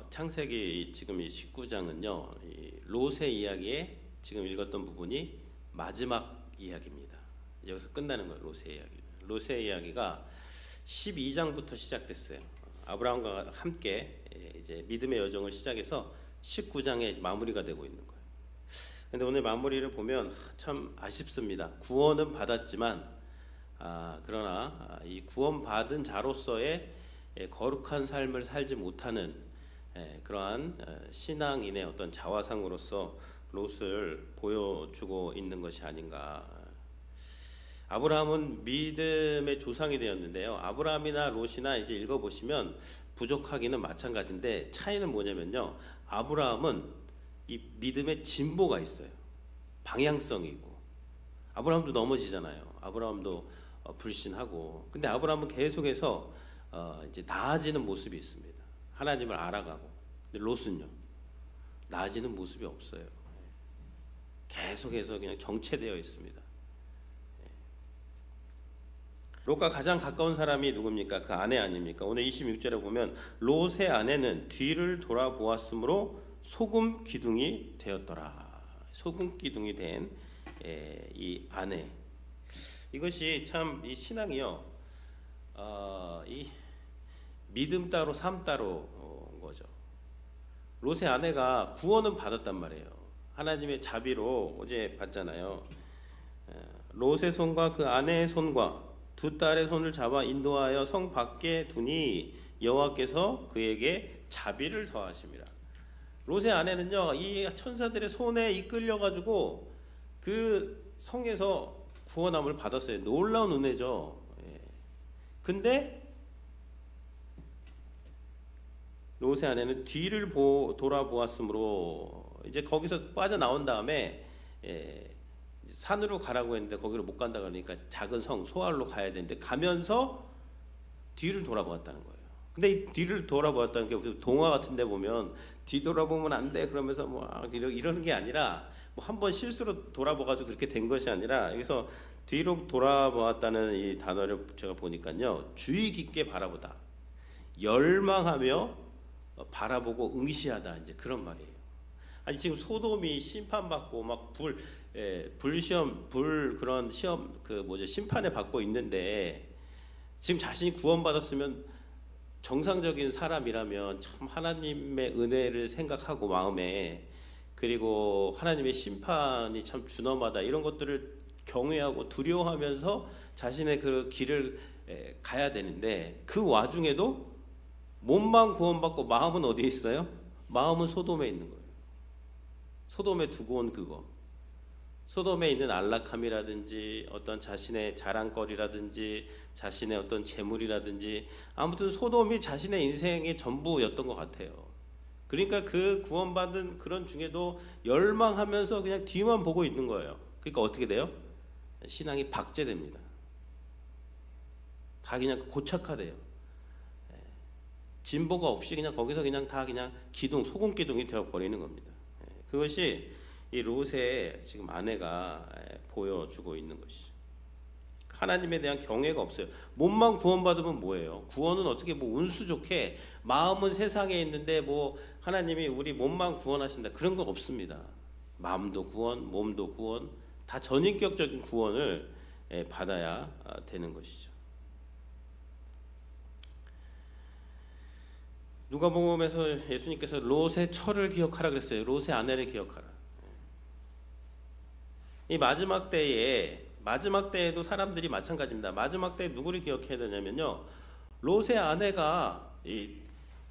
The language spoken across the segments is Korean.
창세기 지금 이 19장은요, 이 롯의 이야기에 지금 읽었던 부분이 마지막 이야기입니다. 여기서 끝나는 거예요. 롯의 이야기. 롯의 이야기가 12장부터 시작됐어요. 아브라함과 함께 이제 믿음의 여정을 시작해서 19장에 마무리가 되고 있는 거예요. 근데 오늘 마무리를 보면 참 아쉽습니다. 구원은 받았지만 그러나 이 구원받은 자로서의 거룩한 삶을 살지 못하는 그러한 신앙인의 어떤 자화상으로서 롯을 보여주고 있는 것이 아닌가. 아브라함은 믿음의 조상이 되었는데요. 아브라함이나 롯이나 이제 읽어보시면 부족하기는 마찬가지인데 차이는 뭐냐면요. 아브라함은 이 믿음의 진보가 있어요. 방향성이 있고. 아브라함도 넘어지잖아요. 아브라함도 불신하고. 근데 아브라함은 계속해서 이제 나아지는 모습이 있습니다. 하나님을 알아가고. 근데 롯은요, 나아지는 모습이 없어요. 계속해서 그냥 정체되어 있습니다. 롯과 가장 가까운 사람이 누굽니까? 그 아내 아닙니까? 오늘 26절에 보면 롯의 아내는 뒤를 돌아보았으므로 소금 기둥이 되었더라. 소금 기둥이 된 이 아내. 이것이 참 이 신앙이요. 이 믿음 따로 삶 따로 온 거죠. 롯의 아내가 구원은 받았단 말이에요. 하나님의 자비로 어제 봤잖아요. 롯의 손과 그 아내의 손과 두 딸의 손을 잡아 인도하여 성 밖에 두니 여호와께서 그에게 자비를 더하심이라. 롯의 아내는요, 이 천사들의 손에 이끌려 가지고 그 성에서 구원함을 받았어요. 놀라운 은혜죠. 근데 롯의 아내는 뒤를 돌아보았으므로 이제 거기서 빠져나온 다음에 산으로 가라고 했는데 거기로 못 간다 그러니까 작은 성 소알로 가야 되는데 가면서 뒤를 돌아보았다는 거예요. 근데 이 뒤를 돌아보았다는 게 무슨 동화 같은 데 보면 뒤돌아보면 안 돼 그러면서 뭐 이러는 게 아니라 뭐 한 번 실수로 돌아봐가지고 그렇게 된 것이 아니라 여기서 뒤로 돌아보았다는 이 단어를 제가 보니까요, 주의 깊게 바라보다, 열망하며 바라보고 응시하다, 이제 그런 말이에요. 아니 지금 소돔이 심판받고 막 불시험 그런 시험 심판을 받고 있는데 지금 자신이 구원받았으면 정상적인 사람이라면 참 하나님의 은혜를 생각하고 마음에, 그리고 하나님의 심판이 참 준엄하다 이런 것들을 경외하고 두려워하면서 자신의 그 길을 가야 되는데 그 와중에도 몸만 구원받고 마음은 어디에 있어요? 마음은 소돔에 있는 거예요. 소돔에 두고 온 그거. 소돔에 있는 안락함이라든지 어떤 자신의 자랑거리라든지 자신의 어떤 재물이라든지 아무튼 소돔이 자신의 인생의 전부였던 것 같아요. 그러니까 그 구원받은 그런 중에도 열망하면서 그냥 뒤만 보고 있는 거예요. 그러니까 어떻게 돼요? 신앙이 박제됩니다. 다 그냥 고착화돼요. 진보가 없이 그냥 거기서 그냥 다 그냥 소금 기둥이 되어버리는 겁니다. 그것이 이 롯의 지금 아내가 보여주고 있는 것이죠. 하나님에 대한 경외가 없어요. 몸만 구원받으면 뭐예요? 구원은 어떻게 뭐 운수 좋게 마음은 세상에 있는데 뭐 하나님이 우리 몸만 구원하신다 그런 거 없습니다. 마음도 구원, 몸도 구원, 다 전인격적인 구원을 받아야 되는 것이죠. 누가복음에서 예수님께서 롯의 처를 기억하라 그랬어요. 롯의 아내를 기억하라. 이 마지막 때에도 사람들이 마찬가지입니다. 마지막 때에 누구를 기억해야 되냐면요, 롯의 아내가 이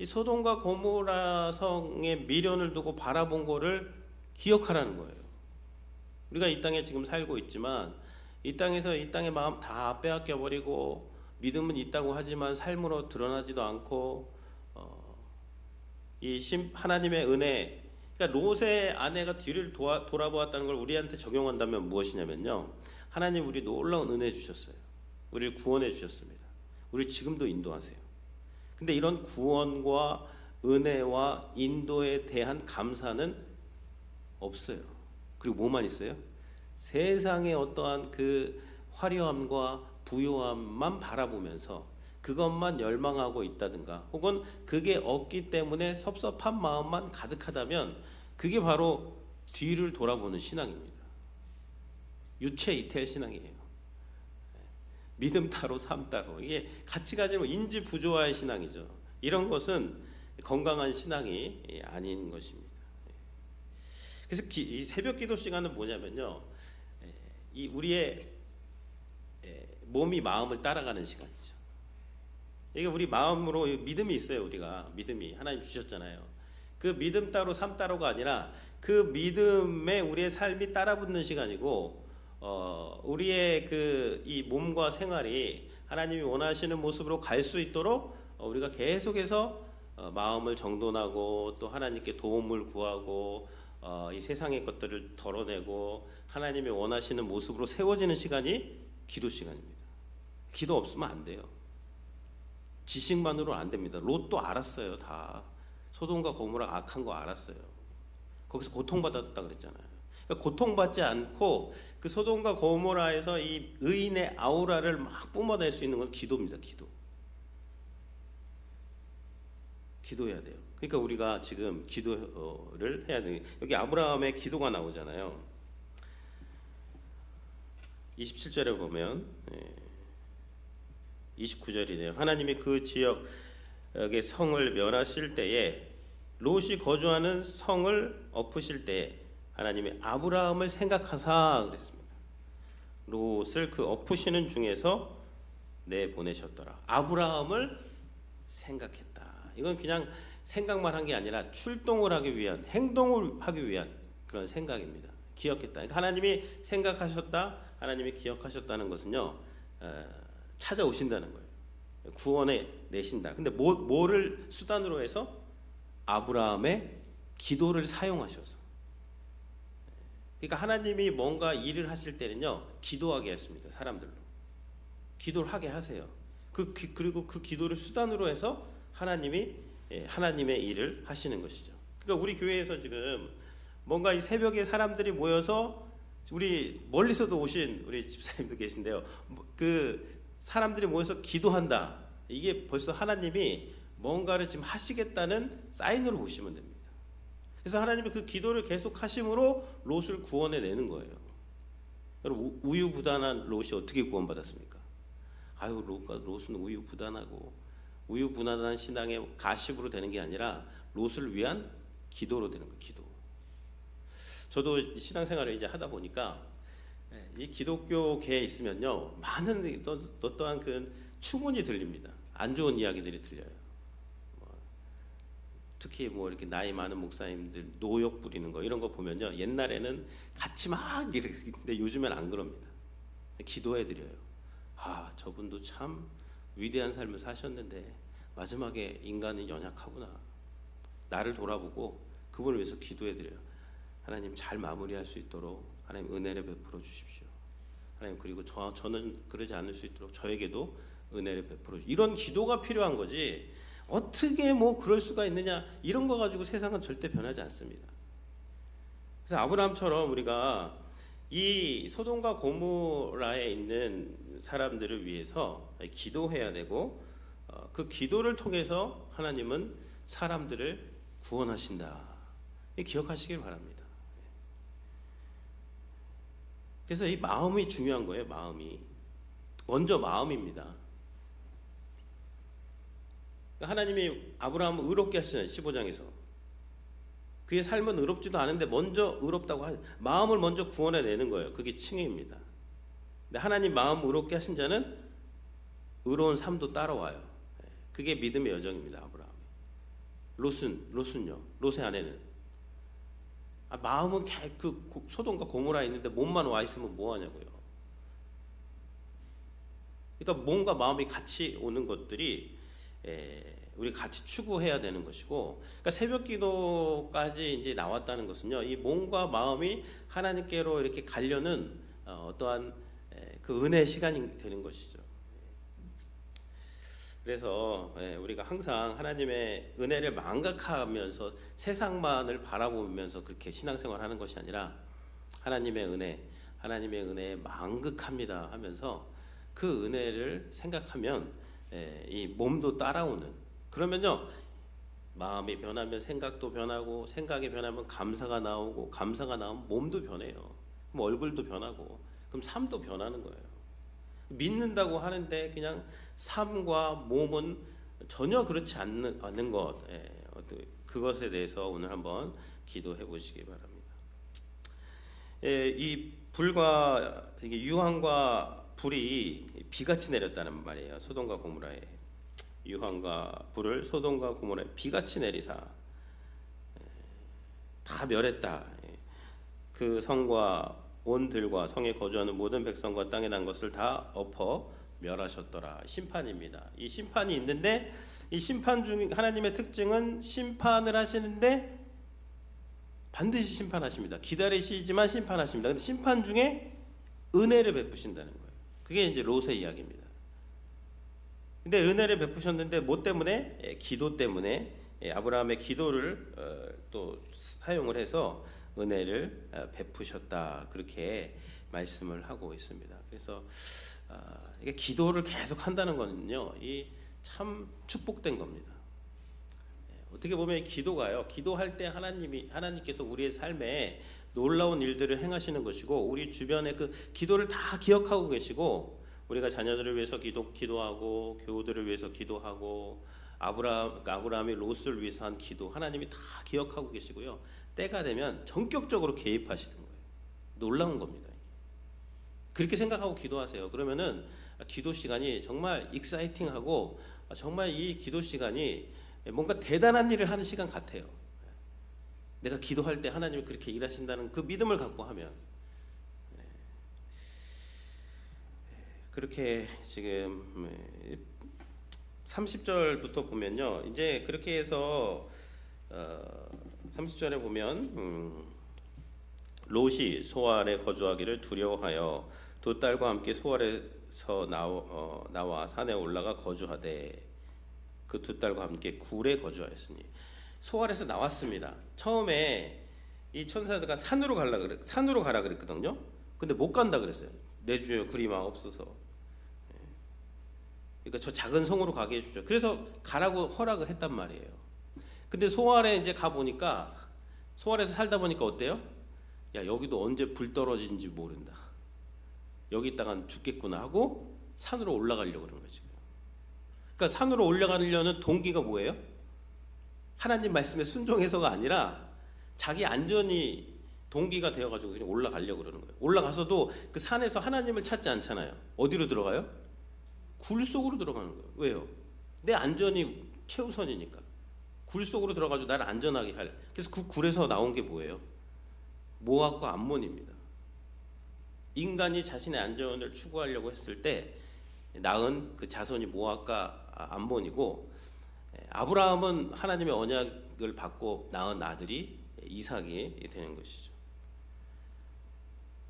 소돔과 고모라 성의 미련을 두고 바라본 거를 기억하라는 거예요. 우리가 이 땅에 지금 살고 있지만 이 땅에서 이 땅의 마음 다 빼앗겨 버리고 믿음은 있다고 하지만 삶으로 드러나지도 않고 하나님의 은혜, 그러니까 롯의 아내가 뒤를 돌아보았다는 걸 우리한테 적용한다면 무엇이냐면요, 하나님 우리 놀라운 은혜 주셨어요. 우리를 구원해 주셨습니다. 우리 지금도 인도하세요. 근데 이런 구원과 은혜와 인도에 대한 감사는 없어요. 그리고 뭐만 있어요? 세상의 어떠한 그 화려함과 부요함만 바라보면서 그것만 열망하고 있다든가 혹은 그게 없기 때문에 섭섭한 마음만 가득하다면 그게 바로 뒤를 돌아보는 신앙입니다. 유체 이탈 신앙이에요. 믿음 따로 삶 따로, 이게 같이 가지고 인지 부조화의 신앙이죠. 이런 것은 건강한 신앙이 아닌 것입니다. 그래서 이 새벽 기도 시간은 뭐냐면요, 이 우리의 몸이 마음을 따라가는 시간이죠. 이게 우리 마음으로 믿음이 있어요. 우리가 믿음이 하나님 주셨잖아요. 그 믿음 따로 삶 따로가 아니라 그 믿음에 우리의 삶이 따라붙는 시간이고, 우리의 그 이 몸과 생활이 하나님이 원하시는 모습으로 갈 수 있도록 우리가 계속해서 마음을 정돈하고 또 하나님께 도움을 구하고 이 세상의 것들을 덜어내고 하나님이 원하시는 모습으로 세워지는 시간이 기도 시간입니다. 기도 없으면 안 돼요. 지식만으로 안 됩니다. 롯도 알았어요. 다 소돔과 고모라 악한 거 알았어요. 거기서 고통받았다 그랬잖아요. 그러니까 고통받지 않고 그 소돔과 고모라에서 이 의인의 아우라를 막 뿜어낼 수 있는 건 기도입니다. 기도해야 돼요. 그러니까 우리가 지금 기도를 해야 돼요. 여기 아브라함의 기도가 나오잖아요. 27절에 보면 29절이네요. 하나님이 그 지역의 성을 멸하실 때에 롯이 거주하는 성을 엎으실 때에 하나님이 아브라함을 생각하사 그랬습니다. 롯을 그 엎으시는 중에서 내보내셨더라. 아브라함을 생각했다. 이건 그냥 생각만 한 게 아니라 출동을 하기 위한, 행동을 하기 위한 그런 생각입니다. 기억했다. 그러니까 하나님이 생각하셨다, 하나님이 기억하셨다는 것은요, 찾아오신다는 거예요. 구원에 내신다. 근데 뭐를 수단으로 해서? 아브라함의 기도를 사용하셔서. 그러니까 하나님이 뭔가 일을 하실 때는요, 기도하게 했습니다. 사람들로 기도를 하게 하세요. 그리고 그 기도를 수단으로 해서 하나님이 하나님의 일을 하시는 것이죠. 그러니까 우리 교회에서 지금 뭔가 이 새벽에 사람들이 모여서, 우리 멀리서도 오신 우리 집사님도 계신데요, 그 사람들이 모여서 기도한다. 이게 벌써 하나님이 뭔가를 지금 하시겠다는 사인으로 보시면 됩니다. 그래서 하나님이 그 기도를 계속 하심으로 롯을 구원해 내는 거예요. 여러분, 우유부단한 롯이 어떻게 구원받았습니까? 아유, 롯은 우유부단하고 우유부단한 신앙의 가십으로 되는 게 아니라 롯을 위한 기도로 되는 거예요. 기도. 저도 신앙생활을 이제 하다 보니까 이 기독교계에 있으면요, 많은 어떠한 그 추문이 들립니다. 안 좋은 이야기들이 들려요. 특히 이렇게 나이 많은 목사님들 노역 부리는 거, 이런 거 보면요, 옛날에는 같이 막 이랬는데 요즘엔 안 그럽니다. 기도해 드려요. 아, 저분도 참 위대한 삶을 사셨는데 마지막에 인간은 연약하구나. 나를 돌아보고 그분을 위해서 기도해 드려요. 하나님 잘 마무리할 수 있도록 하나님 은혜를 베풀어 주십시오. 하나님, 그리고 저는 그러지 않을 수 있도록 저에게도 은혜를 베풀어 주십시오. 이런 기도가 필요한 거지, 어떻게 그럴 수가 있느냐, 이런 거 가지고 세상은 절대 변하지 않습니다. 그래서 아브라함처럼 우리가 이 소돔과 고모라에 있는 사람들을 위해서 기도해야 되고, 그 기도를 통해서 하나님은 사람들을 구원하신다. 기억하시길 바랍니다. 그래서 이 마음이 중요한 거예요. 마음이 먼저 마음입니다. 하나님이 아브라함을 의롭게 하시잖아요. 15장에서 그의 삶은 의롭지도 않은데 먼저 의롭다고 마음을 먼저 구원해 내는 거예요. 그게 칭의입니다. 근데 하나님 마음 의롭게 하신 자는 의로운 삶도 따라와요. 그게 믿음의 여정입니다. 아브라함. 롯은요, 롯의 아내는 마음은 그 소돔과 고모라에 있는데 몸만 와 있으면 뭐 하냐고요. 그러니까 몸과 마음이 같이 오는 것들이 우리 같이 추구해야 되는 것이고, 그러니까 새벽 기도까지 이제 나왔다는 것은요, 이 몸과 마음이 하나님께로 이렇게 가려는 어떠한 그 은혜의 시간이 되는 것이죠. 그래서 우리가 항상 하나님의 은혜를 망각하면서 세상만을 바라보면서 그렇게 신앙생활하는 것이 아니라 하나님의 은혜에 만극합니다 하면서 그 은혜를 생각하면 이 몸도 따라오는. 그러면요, 마음이 변하면 생각도 변하고, 생각이 변하면 감사가 나오고, 감사가 나오면 몸도 변해요. 그럼 얼굴도 변하고, 그럼 삶도 변하는 거예요. 믿는다고 하는데 그냥 삶과 몸은 전혀 그렇지 않는 것, 그것에 대해서 오늘 한번 기도해 보시기 바랍니다. 이 불과 이게 유황과 불이 비같이 내렸다는 말이에요. 소돔과 고모라에. 유황과 불을 소돔과 고모라에 비같이 내리사 다 멸했다. 그 성과 온 들과 성에 거주하는 모든 백성과 땅에 난 것을 다 엎어 멸하셨더라. 심판입니다. 이 심판이 있는데, 이 심판 중 하나님의 특징은 심판을 하시는데 반드시 심판하십니다. 기다리시지만 심판하십니다. 근데 심판 중에 은혜를 베푸신다는 거예요. 그게 이제 롯의 이야기입니다. 근데 은혜를 베푸셨는데 뭐 때문에? 기도 때문에. 아브라함의 기도를 또 사용을 해서 은혜를 베푸셨다, 그렇게 말씀을 하고 있습니다. 그래서 이게 기도를 계속 한다는 거는요, 이 참 축복된 겁니다. 어떻게 보면 기도가요, 기도할 때 하나님께서 우리의 삶에 놀라운 일들을 행하시는 것이고, 우리 주변에 그 기도를 다 기억하고 계시고, 우리가 자녀들을 위해서 기도하고, 교우들을 위해서 기도하고, 아브라함이 롯을 위해서 한 기도, 하나님이 다 기억하고 계시고요. 때가 되면 전격적으로 개입하시는 거예요. 놀라운 겁니다. 그렇게 생각하고 기도하세요. 그러면은 기도 시간이 정말 익사이팅하고, 정말 이 기도 시간이 뭔가 대단한 일을 하는 시간 같아요. 내가 기도할 때 하나님이 그렇게 일하신다는 그 믿음을 갖고 하면. 그렇게 지금 30절부터 보면요, 이제 그렇게 해서 30절에 보면 롯이 소알에 거주하기를 두려워하여 두 딸과 함께 소알에서 나와 산에 올라가 거주하되 그 두 딸과 함께 굴에 거주하였으니. 소알에서 나왔습니다. 처음에 이 천사들과 산으로 가라 그랬거든요. 근데 못 간다 그랬어요. 내 주여 그리 마옵소서. 그러니까 저 작은 성으로 가게 해주죠. 그래서 가라고 허락을 했단 말이에요. 근데 소알에 이제 가 보니까, 소알에서 살다 보니까 어때요? 야, 여기도 언제 불 떨어진지 모른다. 여기 있다간 죽겠구나 하고 산으로 올라가려고 그런 거지. 그러니까 산으로 올라가려는 동기가 뭐예요? 하나님 말씀에 순종해서가 아니라 자기 안전이 동기가 되어가지고 그냥 올라가려고 그러는 거예요. 올라가서도 그 산에서 하나님을 찾지 않잖아요. 어디로 들어가요? 굴 속으로 들어가는 거예요. 왜요? 내 안전이 최우선이니까. 굴 속으로 들어가지고 나를 안전하게 할. 그래서 그 굴에서 나온 게 뭐예요? 모압과 암몬입니다. 인간이 자신의 안전을 추구하려고 했을 때 낳은 그 자손이 모압과 암몬이고, 아브라함은 하나님의 언약을 받고 낳은 아들이 이삭이 되는 것이죠.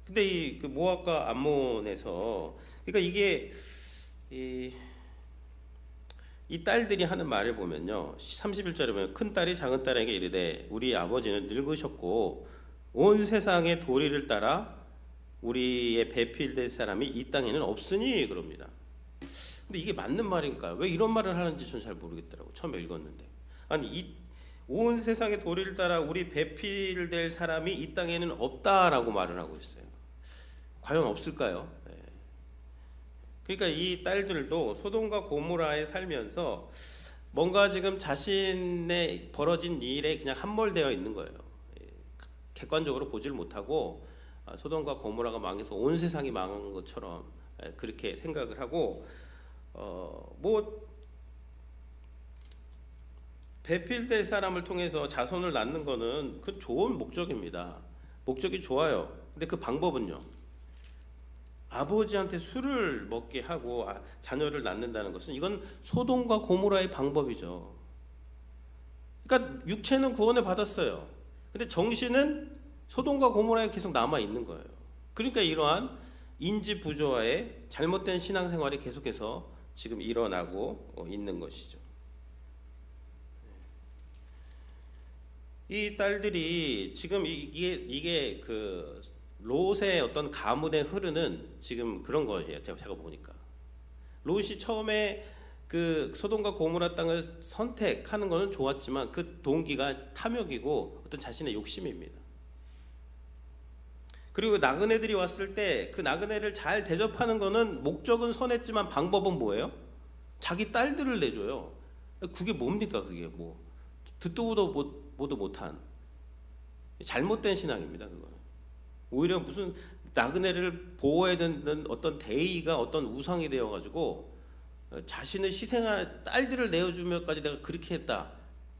근데 이 그 모압과 암몬에서, 그러니까 이게 이 딸들이 하는 말을 보면요, 31절에 보면 큰 딸이 작은 딸에게 이르되 우리 아버지는 늙으셨고 온 세상의 도리를 따라 우리의 배필될 사람이 이 땅에는 없으니 그럽니다. 근데 이게 맞는 말인가요? 왜 이런 말을 하는지 저는 잘 모르겠더라고요. 처음에 읽었는데. 아니, 온 세상의 도리를 따라 우리 배필될 사람이 이 땅에는 없다라고 말을 하고 있어요. 과연 없을까요? 그러니까 이 딸들도 소돔과 고모라에 살면서 뭔가 지금 자신의 벌어진 일에 그냥 함몰되어 있는 거예요. 객관적으로 보질 못하고 소돔과 고모라가 망해서 온 세상이 망한 것처럼 그렇게 생각을 하고, 뭐 배필될 사람을 통해서 자손을 낳는 거는 그 좋은 목적입니다. 목적이 좋아요. 근데 그 방법은요, 아버지한테 술을 먹게 하고 자녀를 낳는다는 것은 이건 소돔과 고모라의 방법이죠. 그러니까 육체는 구원을 받았어요. 근데 정신은 소돔과 고모라에 계속 남아 있는 거예요. 그러니까 이러한 인지 부조화의 잘못된 신앙생활이 계속해서 지금 일어나고 있는 것이죠. 이 딸들이 지금 이게 그 롯의 어떤 가문에 흐르는 지금 그런 거예요. 제가 보니까 롯이 처음에 그 소돔과 고모라 땅을 선택하는 것은 좋았지만 그 동기가 탐욕이고 어떤 자신의 욕심입니다. 그리고 나그네들이 왔을 때 그 나그네를 잘 대접하는 것은 목적은 선했지만 방법은 뭐예요? 자기 딸들을 내줘요. 그게 뭡니까? 그게 뭐 듣도 보도 못한 잘못된 신앙입니다. 그거는 오히려 무슨 나그네를 보호해야 되는 어떤 대의가 어떤 우상이 되어가지고 자신을 희생할 딸들을 내어주면까지 내가 그렇게 했다.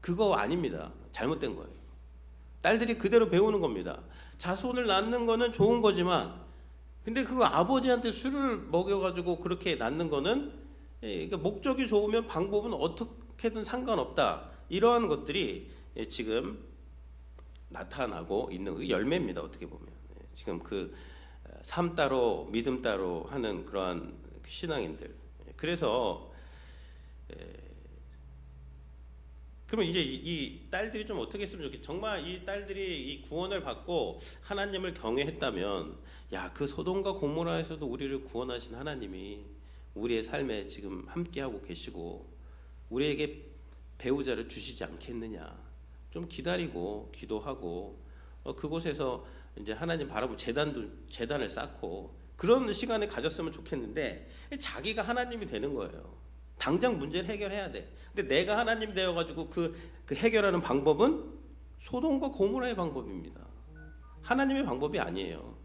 그거 아닙니다. 잘못된 거예요. 딸들이 그대로 배우는 겁니다. 자손을 낳는 거는 좋은 거지만, 근데 그거 아버지한테 술을 먹여가지고 그렇게 낳는 거는, 그러니까 목적이 좋으면 방법은 어떻게든 상관없다. 이러한 것들이 지금 나타나고 있는 그 열매입니다. 어떻게 보면 지금 그 삶 따로 믿음 따로 하는 그러한 신앙인들. 그래서 그러면 이제 이 딸들이 좀 어떻게 했으면 좋겠어. 정말 이 딸들이 이 구원을 받고 하나님을 경외했다면, 야, 그 소돔과 고모라에서도 우리를 구원하신 하나님이 우리의 삶에 지금 함께하고 계시고 우리에게 배우자를 주시지 않겠느냐. 좀 기다리고 기도하고 그곳에서 이제 하나님 바라보고 재단을 쌓고 그런 시간을 가졌으면 좋겠는데, 자기가 하나님이 되는 거예요. 당장 문제를 해결해야 돼. 근데 내가 하나님 되어가지고 그 해결하는 방법은 소돔과 고모라의 방법입니다. 하나님의 방법이 아니에요.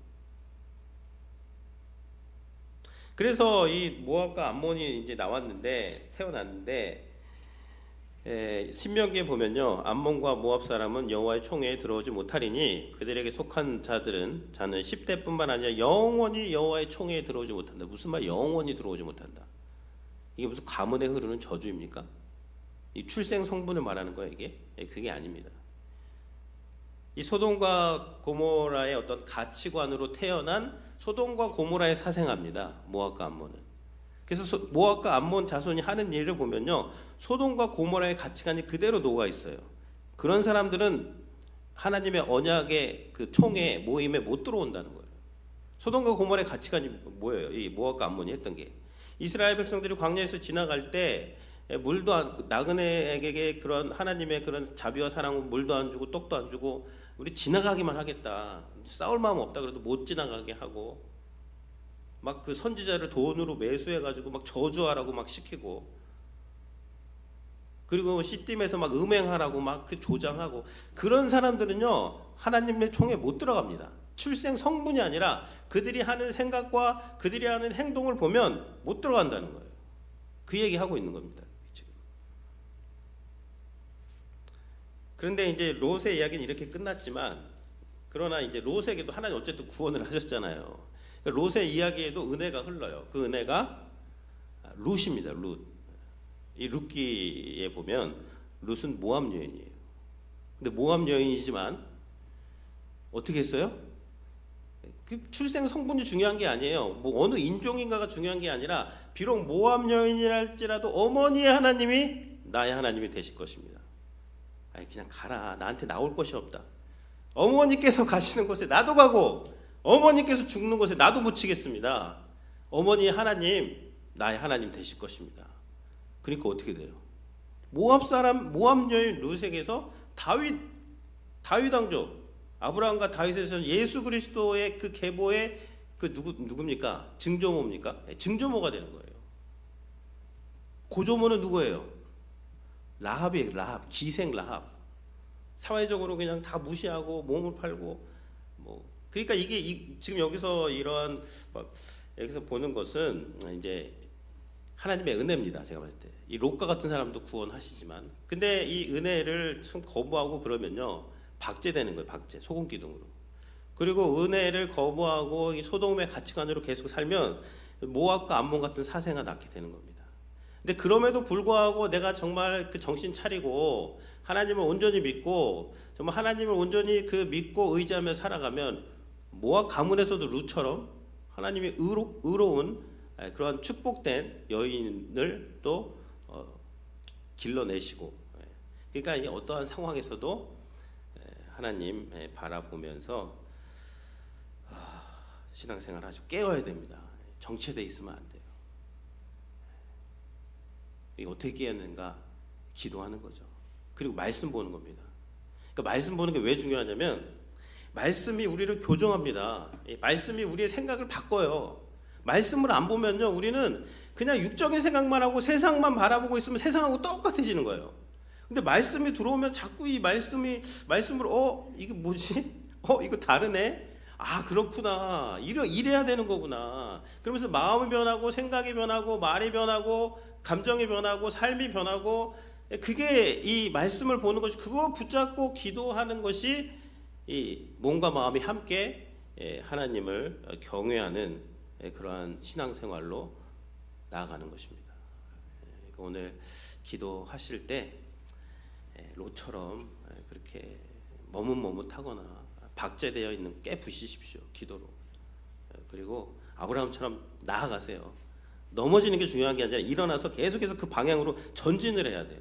그래서 이 모압과 암몬이 이제 태어났는데, 신명기에 보면요, 암몬과 모압 사람은 여호와의 총회에 들어오지 못하리니 그들에게 속한 자는 10대뿐만 아니라 영원히 여호와의 총회에 들어오지 못한다. 무슨 말? 영원히 들어오지 못한다. 이게 무슨 가문에 흐르는 저주입니까? 이 출생 성분을 말하는 거예요, 이게? 그게 아닙니다. 이 소돔과 고모라의 어떤 가치관으로 태어난 소돔과 고모라의 사생아입니다. 모압과 암몬은. 그래서 모압과 암몬 자손이 하는 일을 보면요, 소돔과 고모라의 가치관이 그대로 녹아 있어요. 그런 사람들은 하나님의 언약의 그 총회 모임에 못 들어온다는 거예요. 소돔과 고모라의 가치관이 뭐예요? 이 모압과 암몬이 했던 게, 이스라엘 백성들이 광야에서 지나갈 때 나그네에게 그런 하나님의 그런 자비와 사랑은 물도 안 주고 떡도 안 주고 우리 지나가기만 하겠다. 싸울 마음 없다 그래도 못 지나가게 하고, 막 그 선지자를 돈으로 매수해가지고 막 저주하라고 막 시키고, 그리고 시딤에서 막 음행하라고 막 그 조장하고, 그런 사람들은요 하나님의 총에 못 들어갑니다. 출생 성분이 아니라 그들이 하는 생각과 그들이 하는 행동을 보면 못 들어간다는 거예요. 그 얘기하고 있는 겁니다. 지금. 그런데 이제 롯의 이야기는 이렇게 끝났지만, 그러나 이제 롯에게도 하나님 어쨌든 구원을 하셨잖아요. 롯의 이야기에도 은혜가 흘러요. 그 은혜가 룻입니다. 룻. 이 룻기에 보면 룻은 모압 여인이에요. 근데 모압 여인이지만 어떻게 했어요? 그 출생 성분이 중요한 게 아니에요. 뭐 어느 인종인가가 중요한 게 아니라, 비록 모압 여인이랄지라도 어머니의 하나님이 나의 하나님이 되실 것입니다. 아니 그냥 가라. 나한테 나올 것이 없다. 어머니께서 가시는 곳에 나도 가고 어머니께서 죽는 곳에 나도 묻히겠습니다. 어머니의 하나님, 나의 하나님 되실 것입니다. 그러니까 어떻게 돼요? 모압 여인 룻에게서 다윗 왕조, 아브라함과 다윗에서 예수 그리스도의 그 계보의 그 누굽니까? 증조모입니까? 증조모가 되는 거예요. 고조모는 누구예요? 라합이에요. 라합, 기생 라합. 사회적으로 그냥 다 무시하고 몸을 팔고 뭐. 그러니까 이게 지금 여기서 여기서 보는 것은 이제 하나님의 은혜입니다. 제가 봤을 때 이 롯과 같은 사람도 구원하시지만, 근데 이 은혜를 참 거부하고 그러면요 박제되는 거예요. 박제, 소금 기둥으로. 그리고 은혜를 거부하고 이 소돔의 가치관으로 계속 살면 모압과 암몬 같은 사생아 낳게 되는 겁니다. 근데 그럼에도 불구하고 내가 정말 그 정신 차리고 하나님을 온전히 믿고 정말 하나님을 온전히 그 믿고 의지하며 살아가면 모압 가문에서도 룻처럼 하나님이 의로운 그런 축복된 여인을 또 길러내시고, 그러니까 이 어떠한 상황에서도 하나님 바라보면서 신앙생활 아주 깨어야 됩니다. 정체돼 있으면 안 돼요. 이게 어떻게 해야 되는가? 기도하는 거죠. 그리고 말씀 보는 겁니다. 그러니까 말씀 보는 게 왜 중요하냐면 말씀이 우리를 교정합니다. 말씀이 우리의 생각을 바꿔요. 말씀을 안 보면요, 우리는 그냥 육적인 생각만 하고 세상만 바라보고 있으면 세상하고 똑같아지는 거예요. 근데 말씀이 들어오면 자꾸 이 말씀으로 이게 뭐지? 이거 다르네? 아, 그렇구나. 이래야 되는 거구나. 그러면서 마음이 변하고 생각이 변하고 말이 변하고 감정이 변하고 삶이 변하고, 그게 이 말씀을 보는 것이, 그거 붙잡고 기도하는 것이 이 몸과 마음이 함께 하나님을 경외하는 그러한 신앙생활로 나아가는 것입니다. 그러니까 오늘 기도하실 때 롯처럼 그렇게 머뭇머뭇하거나 박제되어 있는 깨 부시십시오. 기도로. 그리고 아브라함처럼 나아가세요. 넘어지는 게 중요한 게 아니라 일어나서 계속해서 그 방향으로 전진을 해야 돼요.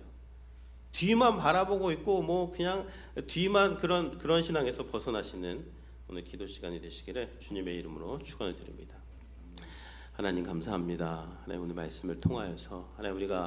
뒤만 바라보고 있고 뭐 그냥 뒤만 그런 신앙에서 벗어나시는 오늘 기도 시간이 되시기를 주님의 이름으로 축원을 드립니다. 하나님 감사합니다. 하나님 오늘 말씀을 통하여서 하나님 우리가